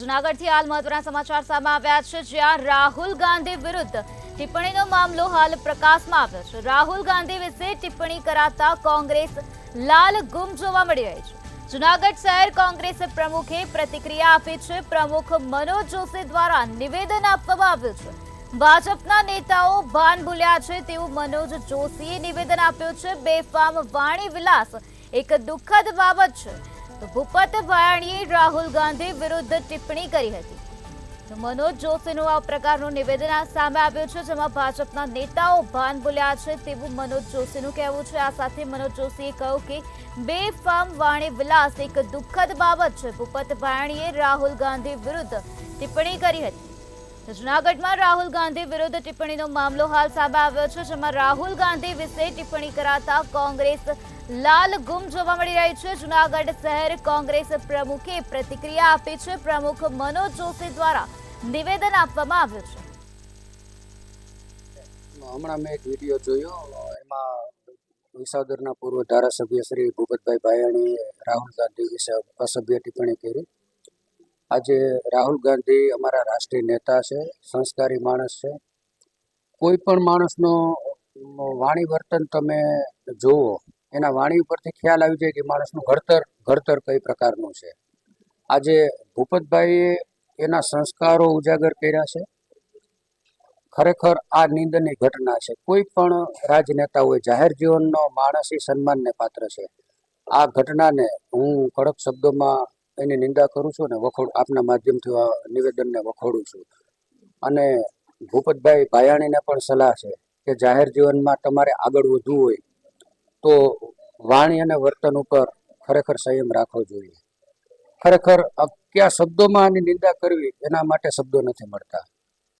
જૂનાગઢથી હાલ મહત્વના સમાચાર સામે આવ્યા છે, જ્યાં રાહુલ ગાંધી વિરુદ્ધ ટિપ્પણીનો મામલો હાલ પ્રકાશમાં આવ્યો છે। રાહુલ ગાંધી વિશે ટિપ્પણી કરાતા કોંગ્રેસ લાલ ગુમ જોવા મળી રહી છે। જૂનાગઢ શહેર કોંગ્રેસ પ્રમુખે પ્રતિક્રિયા આપી છે। પ્રમુખ મનોજ જોશી દ્વારા નિવેદન આપવામાં આવ્યું છે। ભાજપના નેતાઓ ભાન ભૂલ્યા છે તેવું મનોજ જોશીએ નિવેદન આપ્યું છે। બેફામ વાણી વિલાસ એક દુઃખદ બાબત છે। તો ભૂપત ભાયાણીએ રાહુલ ગાંધી વિરુદ્ધ ટિપ્પણી કરી હતી। તો મનોજ જોશીનું આ પ્રકારનું નિવેદન સામે આવ્યું છે, જેમાં ભાજપના નેતાઓ ભાન ભૂલ્યા છે તેવું મનોજ જોશીનું કહેવું છે। આ સાથે મનોજ જોશીએ કહ્યું કે બેફામ વાણી વિલાસ એક દુઃખદ બાબત છે। ભૂપત ભાયાણીએ રાહુલ ગાંધી વિરુદ્ધ ટિપ્પણી કરી હતી। જૂનાગઢમાં રાહુલ ગાંધી વિરુદ્ધ ટિપ્પણીનો મામલો હાલ સામે આવ્યો છે, જેમાં રાહુલ ગાંધી વિશે ટિપ્પણી કરાતા કોંગ્રેસ લાલ ગુમ જોવા મળી રહી છે। જૂનાગઢ શહેર કોંગ્રેસ પ્રમુખે પ્રતિક્રિયા આપી છે। પ્રમુખ મનોજ જોશી દ્વારા નિવેદન આપવામાં આવ્યું છે। હમણાં મેં એક વિડીયો જોયો, એમાં વિસાવદરના પૂર્વ ધારાસભ્ય શ્રી ભૂપતભાઈ ભાયાણીએ રાહુલ ગાંધી વિશે અસભ્ય ટિપ્પણી કરી। આજે રાહુલ ગાંધી અમારા રાષ્ટ્રીય નેતા છે, સંસ્કારી માણસ છે। કોઈ પણ માણસનો વાણી વર્તન તમે જુઓ, એના વાણી ઉપરથી ખ્યાલ આવી જાય કે માણસનું ઘડતર કઈ પ્રકારનું છે। આજે ભૂપતભાઈએ એના સંસ્કારો ઉજાગર કર્યા છે। ખરેખર આ નિંદનીય ઘટના છે। કોઈ પણ રાજનેતા હોય, જાહેર જીવનનો માણસ એ સન્માનને પાત્ર છે। આ ઘટનાને હું કડક શબ્દોમાં એની નિંદા કરું છું અને આપના માધ્યમથી આ નિવેદનને વખોડું છું। અને ભૂપતભાઈ ભાયાણીને પણ સલાહ છે કે જાહેર જીવનમાં તમારે આગળ વધવું હોય તો વાણી અને વર્તન ઉપર ખરેખર સંયમ રાખવો જોઈએ। ખરેખર કયા શબ્દોમાં આની નિંદા કરવી, એના માટે શબ્દો નથી મળતા।